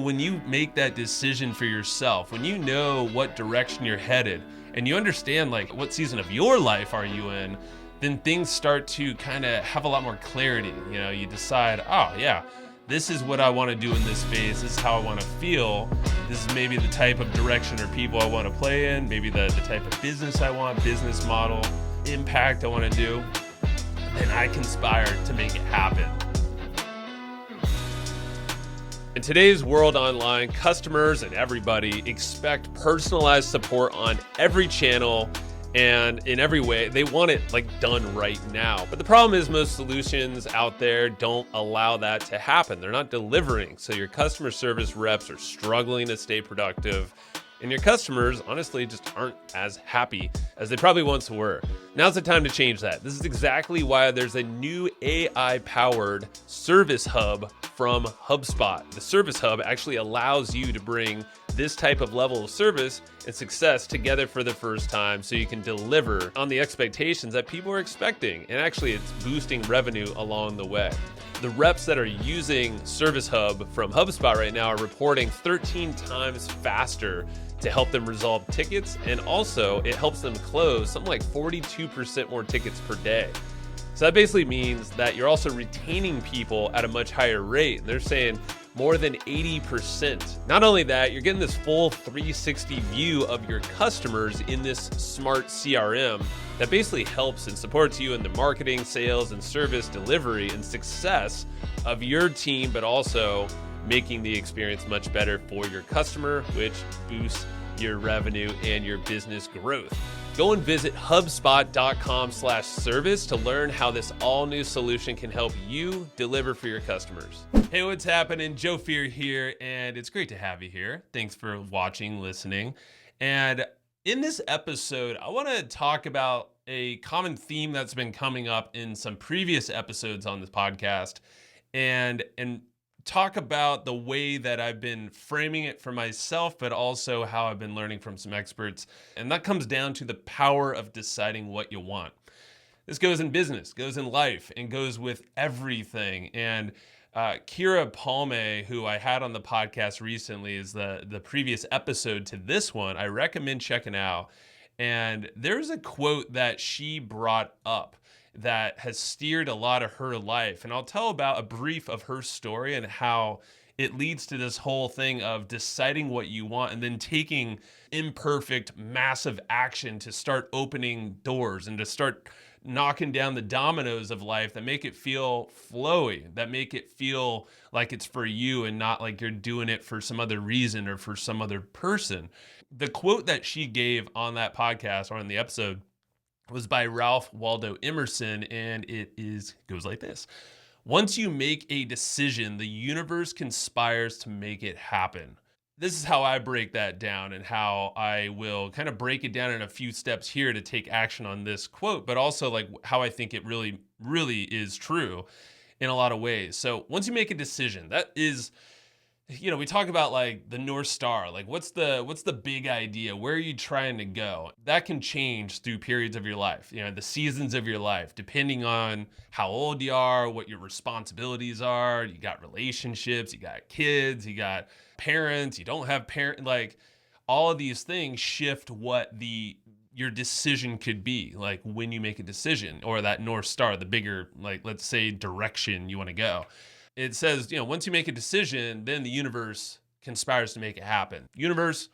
When you make that decision for yourself, when you know what direction you're headed and you understand like what season of your life are you in, then things start to kind of have a lot more clarity. You decide, oh yeah, this is what I want to do in this phase. This is how I want to feel. This is maybe the type of direction or people I want to play in, maybe the type of business I want, business model, impact I want to do. Then I conspire to make it happen. In today's world online, customers and everybody expect personalized support on every channel and in every way. They want it like done right now. But the problem is most solutions out there don't allow that to happen. They're not delivering. So your customer service reps are struggling to stay productive. And your customers, honestly, just aren't as happy as they probably once were. Now's the time to change that. This is exactly why there's a new AI-powered service hub from HubSpot. The service hub actually allows you to bring this type of level of service and success together for the first time so you can deliver on the expectations that people are expecting. And actually, it's boosting revenue along the way. The reps that are using Service Hub from HubSpot right now are reporting 13 times faster to help them resolve tickets, and also it helps them close something like 42% more tickets per day. So that basically means that you're also retaining people at a much higher rate. They're saying more than 80%. Not only that, you're getting this full 360 view of your customers in this smart CRM that basically helps and supports you in the marketing, sales, and service delivery and success of your team, but also making the experience much better for your customer, which boosts your revenue and your business growth. Go and visit HubSpot.com/service to learn how this all new solution can help you deliver for your customers. Hey, what's happening? Joe Fier here, and it's great to have you here. Thanks for watching, listening. And in this episode, I want to talk about a common theme that's been coming up in some previous episodes on this podcast, and talk about the way that I've been framing it for myself, but also how I've been learning from some experts. And that comes down to the power of deciding what you want. This goes in business, goes in life, and goes with everything. And Kira Palme, who I had on the podcast recently, is the previous episode to this one. I recommend checking out. And there's a quote that she brought up that has steered a lot of her life. And I'll tell about a brief of her story and how it leads to this whole thing of deciding what you want and then taking imperfect, massive action to start opening doors and to start knocking down the dominoes of life that make it feel flowy, that make it feel like it's for you and not like you're doing it for some other reason or for some other person. The quote that she gave on that podcast or on the episode was by Ralph Waldo Emerson, and it goes like this. Once you make a decision, the universe conspires to make it happen. This is how I break that down and how I will kind of break it down in a few steps here to take action on this quote, but also like how I think it really, really is true in a lot of ways. So once you make a decision, that is, we talk about like the North Star, like what's the big idea? Where are you trying to go? That can change through periods of your life, the seasons of your life, depending on how old you are, what your responsibilities are. You got relationships, you got kids, you got parents, you don't have parents, like all of these things shift what your decision could be, like when you make a decision or that North Star, the bigger, like let's say direction you want to go. It says, once you make a decision, then the universe conspires to make it happen. Universe,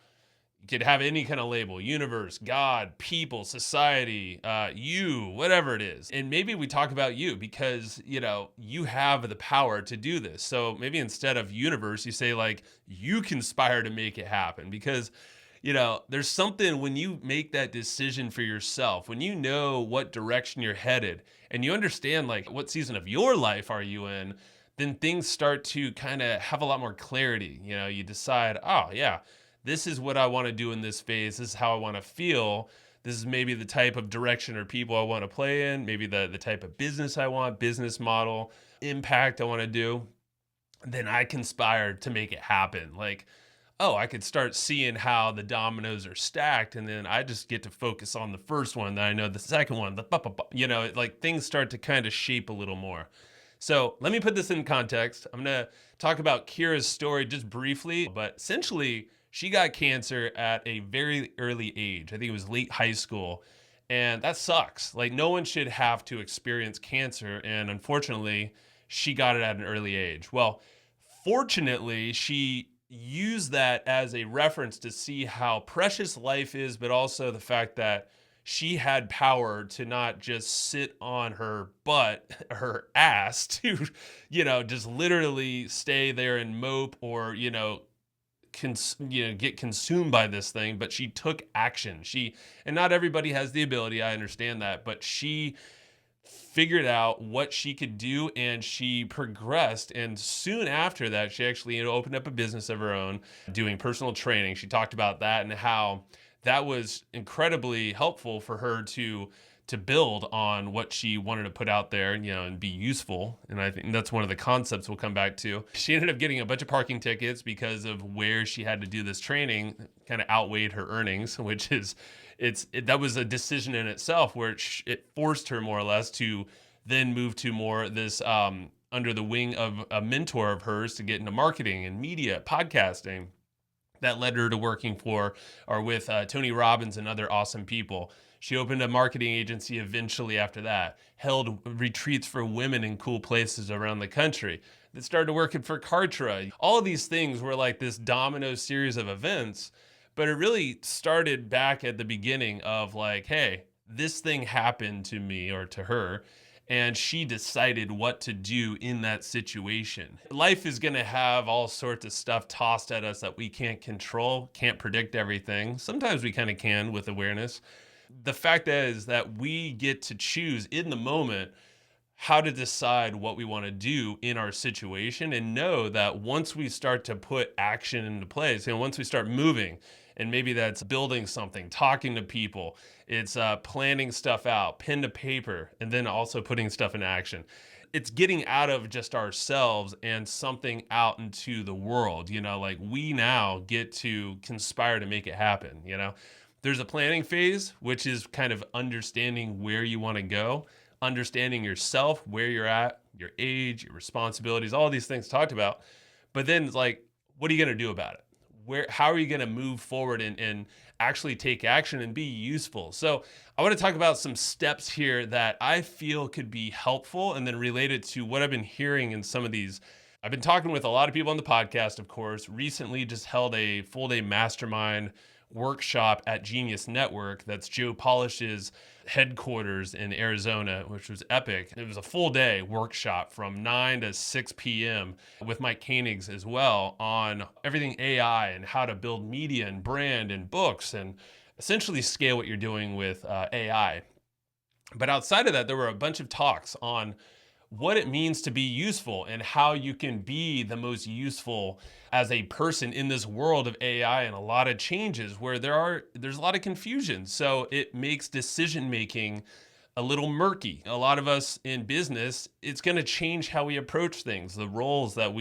you could have any kind of label, universe, God, people, society, you, whatever it is. And maybe we talk about you because, you have the power to do this. So maybe instead of universe, you say like, you conspire to make it happen because, there's something when you make that decision for yourself, when you know what direction you're headed and you understand like what season of your life are you in, then things start to kind of have a lot more clarity. You decide, oh yeah, this is what I want to do in this phase. This is how I want to feel. This is maybe the type of direction or people I want to play in, maybe the type of business I want, business model, impact I want to do. Then I conspire to make it happen. Like, oh, I could start seeing how the dominoes are stacked, and then I just get to focus on the first one. Then I know the second one, like things start to kind of shape a little more. So let me put this in context. I'm going to talk about Kira's story just briefly, but essentially she got cancer at a very early age. I think it was late high school. And that sucks. Like, no one should have to experience cancer. And unfortunately, she got it at an early age. Well, fortunately, she used that as a reference to see how precious life is, but also the fact that she had power to not just sit on her butt, her ass, to, just literally stay there and mope or, get consumed by this thing, but she took action. And not everybody has the ability, I understand that, but she figured out what she could do and she progressed. And soon after that, she actually opened up a business of her own doing personal training. She talked about that and how that was incredibly helpful for her to build on what she wanted to put out there, and be useful. And I think that's one of the concepts we'll come back to. She ended up getting a bunch of parking tickets because of where she had to do this training kind of outweighed her earnings, which is, that was a decision in itself where it forced her more or less to then move to more this under the wing of a mentor of hers to get into marketing and media, podcasting. That led her to working for or with Tony Robbins and other awesome people. She opened a marketing agency eventually after that, held retreats for women in cool places around the country, that started working for Kartra. All of these things were like this domino series of events, but it really started back at the beginning of like, hey, this thing happened to me or to her, and she decided what to do in that situation. Life is gonna have all sorts of stuff tossed at us that we can't control, can't predict everything. Sometimes we kind of can with awareness. The fact is that we get to choose in the moment how to decide what we want to do in our situation, and know that once we start to put action into place, once we start moving, and maybe that's building something, talking to people, it's planning stuff out, pen to paper, and then also putting stuff in action. It's getting out of just ourselves and something out into the world, like we now get to conspire to make it happen, There's a planning phase, which is kind of understanding where you want to go, understanding yourself, where you're at, your age, your responsibilities, all these things talked about. But then it's like, what are you going to do about it? How are you going to move forward and actually take action and be useful? So I want to talk about some steps here that I feel could be helpful and then related to what I've been hearing in some of these. I've been talking with a lot of people on the podcast, of course. Recently just held a full-day mastermind workshop at Genius Network. That's Joe Polish's headquarters in Arizona, which was epic. It was a full day workshop from 9 to 6 p.m. with Mike Koenigs as well on everything AI and how to build media and brand and books and essentially scale what you're doing with AI. But outside of that, there were a bunch of talks on what it means to be useful and how you can be the most useful as a person in this world of AI and a lot of changes where there's a lot of confusion. So it makes decision-making a little murky. A lot of us in business, it's going to change how we approach things, the roles that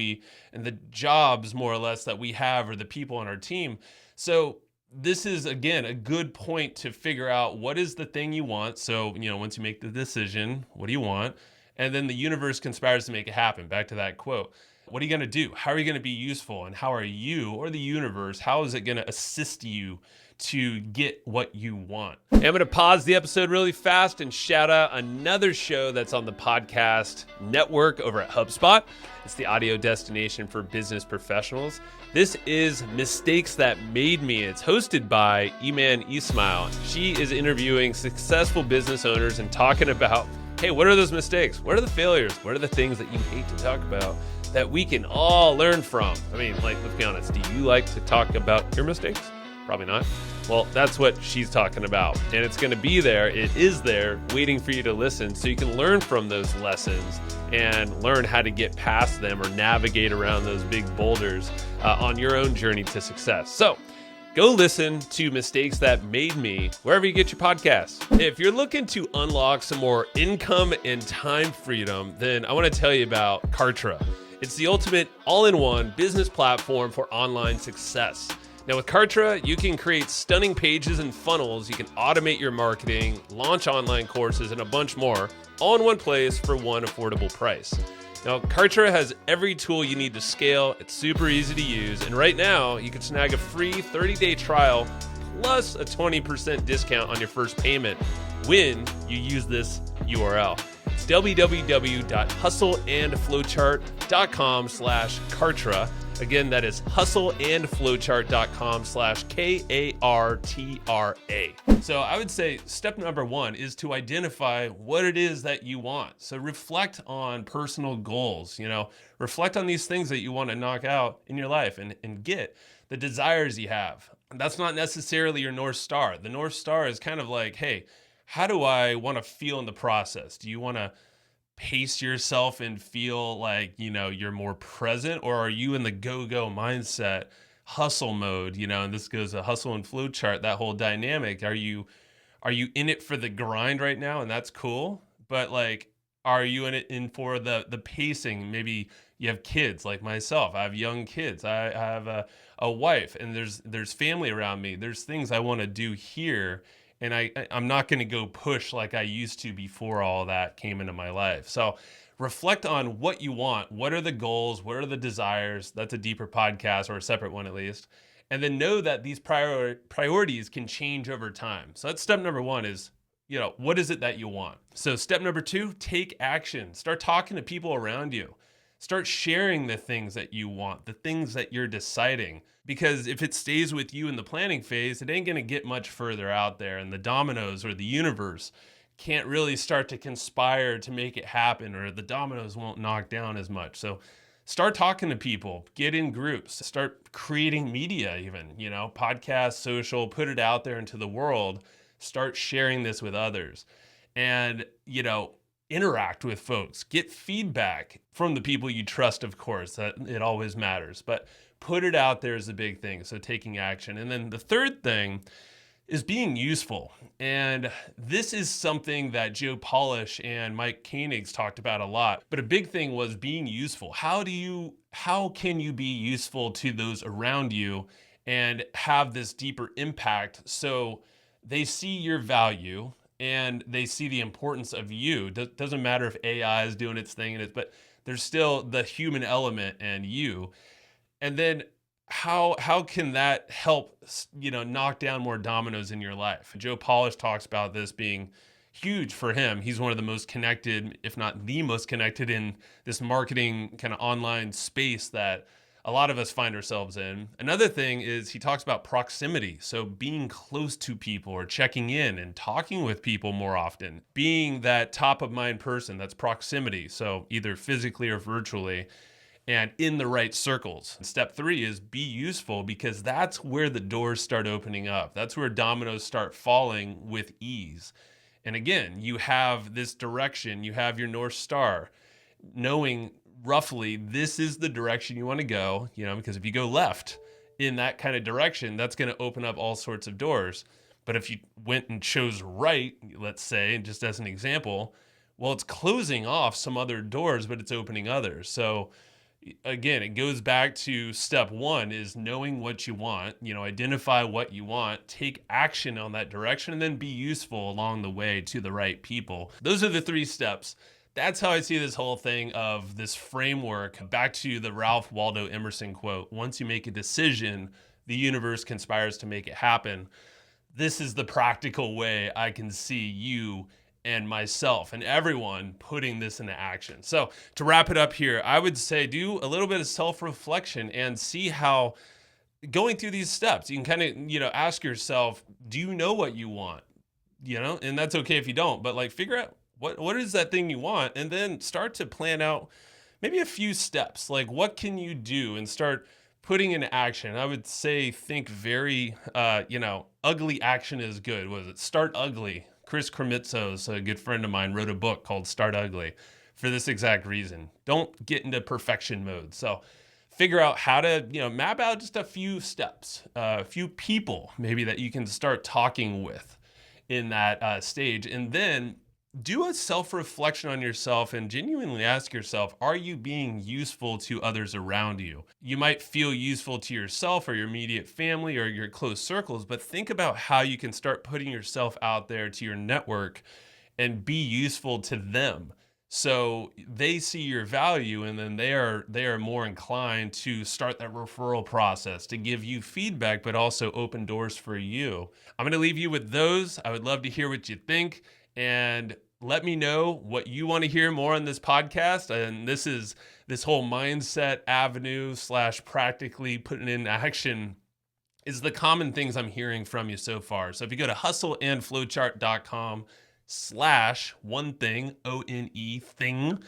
and the jobs more or less that we have or the people on our team. So this is, again, a good point to figure out what is the thing you want. So, once you make the decision, what do you want? And then the universe conspires to make it happen. Back to that quote. What are you going to do? How are you going to be useful? And how are you or the universe, how is it going to assist you to get what you want? Hey, I'm going to pause the episode really fast and shout out another show that's on the podcast network over at HubSpot. It's the audio destination for business professionals. This is Mistakes That Made Me. It's hosted by Iman Ismail. She is interviewing successful business owners and talking about, hey, what are those mistakes? What are the failures? What are the things that you hate to talk about that we can all learn from? I mean, let's be honest. Do you like to talk about your mistakes? Probably not. Well, that's what she's talking about. And it's going to be there. It is there waiting for you to listen so you can learn from those lessons and learn how to get past them or navigate around those big boulders on your own journey to success. So go listen to Mistakes That Made Me wherever you get your podcasts. If you're looking to unlock some more income and time freedom, then I want to tell you about Kartra. It's the ultimate all-in-one business platform for online success. Now with Kartra, you can create stunning pages and funnels, you can automate your marketing, launch online courses, and a bunch more, all in one place for one affordable price. Now, Kartra has every tool you need to scale. It's super easy to use. And right now, you can snag a free 30-day trial plus a 20% discount on your first payment when you use this URL. It's www.hustleandflowchart.com/Kartra. Again, that is hustleandflowchart.com/KARTRA. So I would say step number one is to identify what it is that you want. So reflect on personal goals, reflect on these things that you want to knock out in your life and get the desires you have. That's not necessarily your North Star. The North Star is kind of like, hey, how do I want to feel in the process? Do you want to pace yourself and feel like, you're more present, or are you in the go-go mindset, hustle mode, and this goes to hustle and flow chart, that whole dynamic. Are you in it for the grind right now? And that's cool. But like, are you in for the pacing? Maybe you have kids like myself. I have young kids. I have a wife, and there's family around me. There's things I want to do here. And I'm not going to go push like I used to before all that came into my life. So reflect on what you want. What are the goals? What are the desires? That's a deeper podcast, or a separate one at least. And then know that these priorities can change over time. So that's step number one is, what is it that you want? So step number two, take action. Start talking to people around you. Start sharing the things that you want, the things that you're deciding. Because if it stays with you in the planning phase, it ain't going to get much further out there. And the dominoes or the universe can't really start to conspire to make it happen, or the dominoes won't knock down as much. So start talking to people, get in groups, start creating media even, podcast, social, put it out there into the world, start sharing this with others. And, interact with folks, get feedback from the people you trust, of course, that it always matters, but put it out there is a big thing. So taking action. And then the third thing is being useful. And this is something that Joe Polish and Mike Koenig's talked about a lot, but a big thing was being useful. How can you be useful to those around you and have this deeper impact so they see your value and they see the importance of you? Doesn't matter if AI is doing its thing, but there's still the human element and you. And then how can that help, knock down more dominoes in your life? Joe Polish talks about this being huge for him. He's one of the most connected, if not the most connected, in this marketing kind of online space that a lot of us find ourselves in. Another thing is he talks about proximity. So being close to people, or checking in and talking with people more often, being that top of mind person, that's proximity. So either physically or virtually, and in the right circles. Step three is be useful, because that's where the doors start opening up. That's where dominoes start falling with ease. And again, you have this direction, you have your North Star, knowing roughly this is the direction you want to go, because if you go left in that kind of direction, that's going to open up all sorts of doors. But if you went and chose right, let's say, and just as an example, well, it's closing off some other doors, but it's opening others. So again, it goes back to step one is knowing what you want, identify what you want, take action on that direction, and then be useful along the way to the right people. Those are the three steps. That's how I see this whole thing of this framework. Back to the Ralph Waldo Emerson quote, once you make a decision, the universe conspires to make it happen. This is the practical way I can see you and myself and everyone putting this into action. So to wrap it up here, I would say do a little bit of self-reflection and see how going through these steps, you can kind of, ask yourself, do you know what you want? And that's okay if you don't, but like figure out what is that thing you want, and then start to plan out maybe a few steps. Like what can you do, and start putting into action. I would say think very, ugly action is good. Was it Start Ugly? Chris Krimitsos, a good friend of mine, wrote a book called Start Ugly for this exact reason. Don't get into perfection mode. So figure out how to, map out just a few steps, a few people maybe that you can start talking with in that stage. And then do a self-reflection on yourself and genuinely ask yourself, are you being useful to others around you? You might feel useful to yourself or your immediate family or your close circles, but think about how you can start putting yourself out there to your network and be useful to them. So they see your value, and then they are more inclined to start that referral process to give you feedback, but also open doors for you. I'm going to leave you with those. I would love to hear what you think, and let me know what you want to hear more on this podcast. And this is this whole mindset avenue slash practically putting in action is the common things I'm hearing from you so far. So if you go to hustleandflowchart.com/one thing, ONE thing,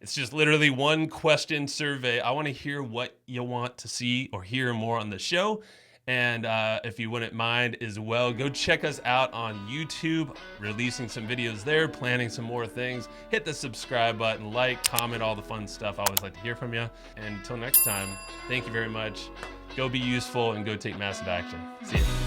it's just literally one question survey. I want to hear what you want to see or hear more on the show. And if you wouldn't mind as well, go check us out on YouTube, releasing some videos there, planning some more things. Hit the subscribe button, like, comment, all the fun stuff. I always like to hear from you. And until next time, thank you very much. Go be useful and go take massive action. See you.